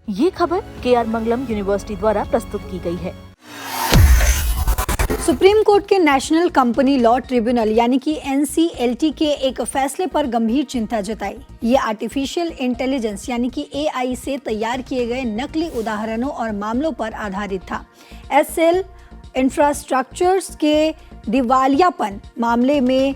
ये खबर KR मंगलम university द्वारा प्रस्तुत की गई है। सुप्रीम कोर्ट के नेशनल कंपनी लॉ ट्रिब्यूनल यानी कि NCLT के एक फैसले पर गंभीर चिंता जताई। ये आर्टिफिशियल इंटेलिजेंस यानी कि AI से तैयार किए गए नकली उदाहरणों और मामलों पर आधारित था। SL इंफ्रास्ट्रक्चर्स के दिवालियापन मामले में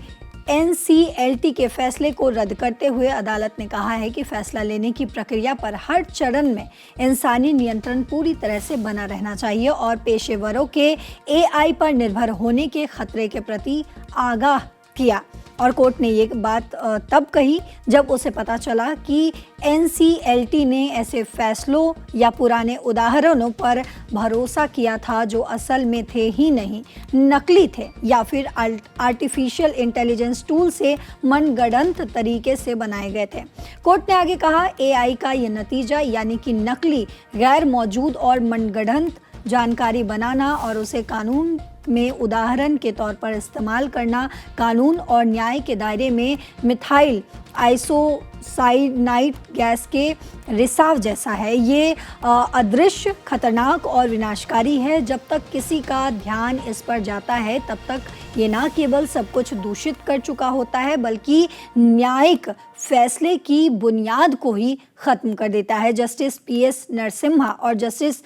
NCLT के फैसले को रद्द करते हुए अदालत ने कहा है कि फैसला लेने की प्रक्रिया पर हर चरण में इंसानी नियंत्रण पूरी तरह से बना रहना चाहिए और पेशेवरों के AI पर निर्भर होने के खतरे के प्रति आगाह किया। और कोर्ट ने ये बात तब कही जब उसे पता चला कि NCLT ने ऐसे फैसलों या पुराने उदाहरणों पर भरोसा किया था जो असल में थे ही नहीं, नकली थे या फिर आर्टिफिशियल इंटेलिजेंस टूल से मनगढ़ंत तरीके से बनाए गए थे। कोर्ट ने आगे कहा, AI का ये नतीजा यानी कि नकली, गैर मौजूद और मनगढ़ंत जानकारी बनाना और उसे कानून में उदाहरण के तौर पर इस्तेमाल करना कानून और न्याय के दायरे में मिथाइल आइसोसाइनाइड गैस के रिसाव जैसा है। ये अदृश्य, खतरनाक और विनाशकारी है। जब तक किसी का ध्यान इस पर जाता है तब तक ये न केवल सब कुछ दूषित कर चुका होता है बल्कि न्यायिक फैसले की बुनियाद को ही खत्म कर देता है। जस्टिस PS नरसिम्हा और जस्टिस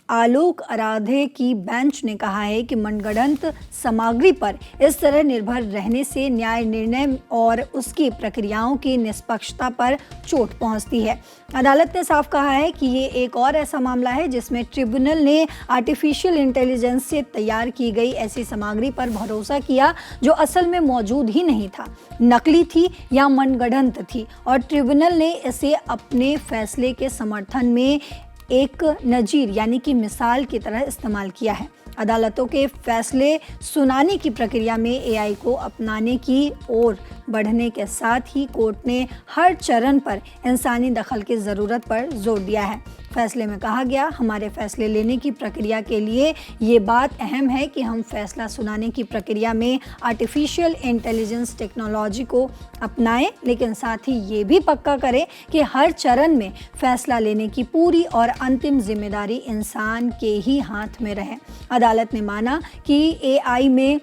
आलोक आराधे की बेंच ने कहा है कि मनगढ़ंत सामग्री पर इस तरह निर्भर रहने से न्याय निर्णय और उसकी प्रक्रियाओं की निष्पक्षता पर चोट पहुंचती है। अदालत ने साफ कहा है कि ये एक और ऐसा मामला है जिसमें ट्रिब्यूनल ने आर्टिफिशियल इंटेलिजेंस से तैयार की गई ऐसी सामग्री पर भरोसा किया जो असल में मौजूद ही नहीं था, नकली थी या मनगढ़ंत थी, और ट्रिब्यूनल ने इसे अपने फैसले के समर्थन में एक नजीर यानी कि मिसाल की तरह इस्तेमाल किया है। अदालतों के फैसले सुनाने की प्रक्रिया में AI को अपनाने की ओर बढ़ने के साथ ही कोर्ट ने हर चरण पर इंसानी दखल की ज़रूरत पर जोर दिया है। फैसले में कहा गया, हमारे फैसले लेने की प्रक्रिया के लिए ये बात अहम है कि हम फैसला सुनाने की प्रक्रिया में आर्टिफिशियल इंटेलिजेंस टेक्नोलॉजी को अपनाएं, लेकिन साथ ही ये भी पक्का करें कि हर चरण में फैसला लेने की पूरी और अंतिम जिम्मेदारी इंसान के ही हाथ में रहे। अदालत ने माना कि AI में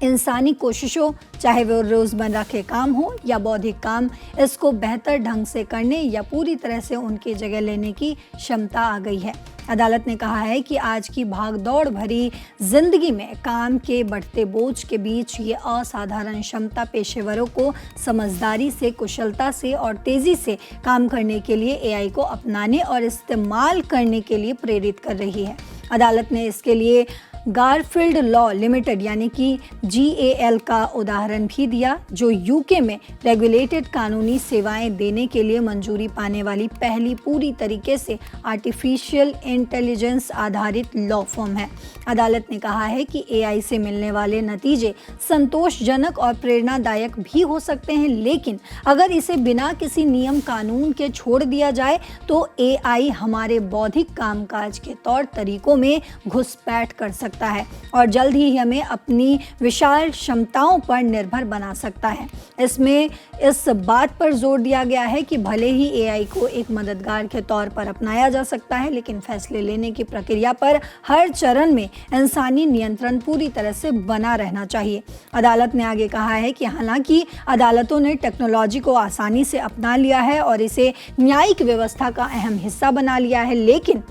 इंसानी कोशिशों, चाहे वो रोज़मर्रा के काम हो या बौद्धिक काम, इसको बेहतर ढंग से करने या पूरी तरह से उनकी जगह लेने की क्षमता आ गई है। अदालत ने कहा है कि आज की भागदौड़ भरी जिंदगी में काम के बढ़ते बोझ के बीच ये असाधारण क्षमता पेशेवरों को समझदारी से, कुशलता से और तेज़ी से काम करने के लिए AI को अपनाने और इस्तेमाल करने के लिए प्रेरित कर रही है। अदालत ने इसके लिए गारफील्ड लॉ लिमिटेड यानी कि GAL का उदाहरण भी दिया, जो UK में रेगुलेटेड कानूनी सेवाएं देने के लिए मंजूरी पाने वाली पहली पूरी तरीके से आर्टिफिशियल इंटेलिजेंस आधारित लॉ फर्म है। अदालत ने कहा है कि AI से मिलने वाले नतीजे संतोषजनक और प्रेरणादायक भी हो सकते हैं, लेकिन अगर इसे बिना किसी नियम कानून के छोड़ दिया जाए तो AI हमारे बौद्धिक कामकाज के तौर तरीकों में घुसपैठ कर सकता है और जल्द ही हमें अपनी विशाल क्षमताओं पर निर्भर बना सकता है। इसमें इस बात पर जोर दिया गया है कि भले ही AI को एक मददगार के तौर पर अपनाया जा सकता है, लेकिन फैसले लेने की प्रक्रिया पर हर चरण में इंसानी नियंत्रण पूरी तरह से बना रहना चाहिए। अदालत ने आगे कहा है कि हालांकि अदालतों ने टेक्नोलॉजी को आसानी से अपना लिया है और इसे न्यायिक व्यवस्था का अहम हिस्सा बना लिया है, लेकिन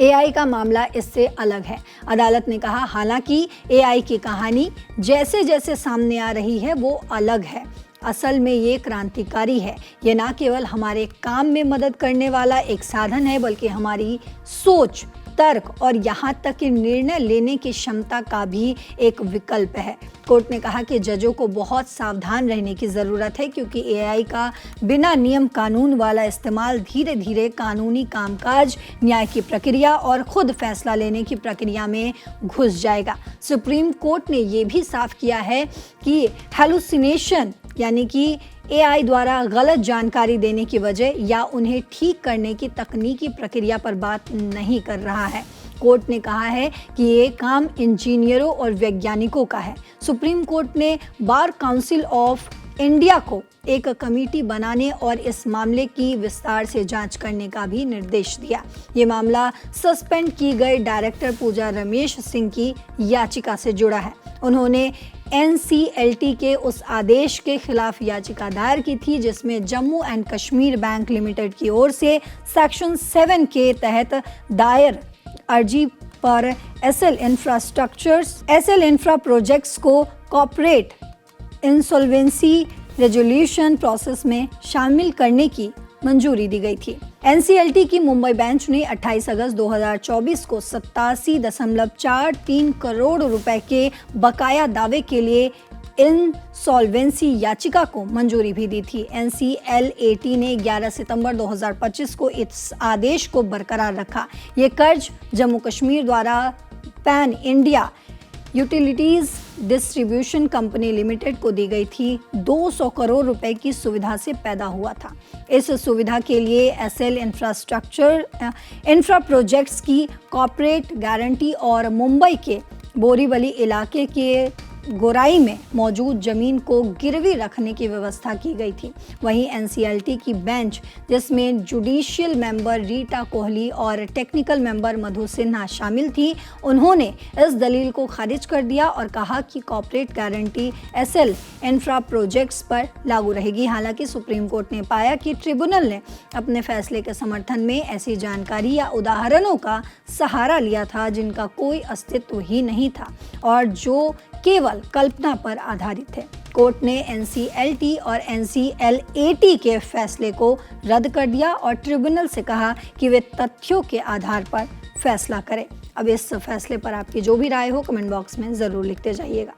AI का मामला इससे अलग है। अदालत ने कहा, हालांकि AI की कहानी जैसे जैसे सामने आ रही है वो अलग है। असल में ये क्रांतिकारी है। ये ना केवल हमारे काम में मदद करने वाला एक साधन है बल्कि हमारी सोच, तर्क और यहाँ तक कि निर्णय लेने की क्षमता का भी एक विकल्प है। कोर्ट ने कहा कि जजों को बहुत सावधान रहने की ज़रूरत है क्योंकि AI का बिना नियम कानून वाला इस्तेमाल धीरे धीरे कानूनी कामकाज, न्याय की प्रक्रिया और खुद फैसला लेने की प्रक्रिया में घुस जाएगा। सुप्रीम कोर्ट ने ये भी साफ किया है कि हेलुसिनेशन यानी कि AI द्वारा गलत जानकारी देने की वजह या उन्हें ठीक करने की तकनीकी प्रक्रिया पर बात नहीं कर रहा है। कोर्ट ने कहा है कि ये काम इंजीनियरों और वैज्ञानिकों का है। सुप्रीम कोर्ट ने बार काउंसिल ऑफ इंडिया को एक कमेटी बनाने और इस मामले की विस्तार से जांच करने का भी निर्देश दिया। ये मामला सस्पेंड की गई डायरेक्टर पूजा रमेश सिंह की याचिका से जुड़ा है। उन्होंने NCLT के उस आदेश के खिलाफ याचिका दायर की थी जिसमें Jammu and Kashmir bank limited की ओर से सेक्शन 7 के तहत दायर अर्जी पर एसएल इंफ्रा प्रोजेक्ट्स को कॉर्पोरेट इंसॉल्वेंसी रेजोल्यूशन प्रोसेस में शामिल करने की मंजूरी दी गई थी। NCLT की मुंबई बेंच ने 28 अगस्त 2024 को 87.43 करोड़ रुपए के बकाया दावे के लिए इंसॉल्वेंसी याचिका को मंजूरी भी दी थी। NCLAT ने 11 सितंबर 2025 को इस आदेश को बरकरार रखा। ये कर्ज जम्मू कश्मीर द्वारा pan India utilities distribution company limited को दी गई थी। 200 करोड़ रुपए की सुविधा से पैदा हुआ था। इस सुविधा के लिए एसएल इंफ्रा प्रोजेक्ट्स की कॉर्पोरेट गारंटी और मुंबई के बोरीवली इलाके के गोराई में मौजूद जमीन को गिरवी रखने की व्यवस्था की गई थी। वहीं NCLT की बेंच, जिसमें जुडिशियल मेंबर रीटा कोहली और टेक्निकल मेंबर मधु सिन्हा शामिल थी, उन्होंने इस दलील को खारिज कर दिया और कहा कि corporate guarantee SL infra projects पर लागू रहेगी। हालांकि सुप्रीम कोर्ट ने पाया कि ट्रिब्यूनल ने अपने फैसले के समर्थन में ऐसी जानकारी या उदाहरणों का सहारा लिया था जिनका कोई अस्तित्व ही नहीं था और जो केवल कल्पना पर आधारित थे। कोर्ट ने NCLT और NCLAT के फैसले को रद्द कर दिया और ट्रिब्यूनल से कहा कि वे तथ्यों के आधार पर फैसला करें। अब इस फैसले पर आपकी जो भी राय हो कमेंट बॉक्स में ज़रूर लिखते जाइएगा।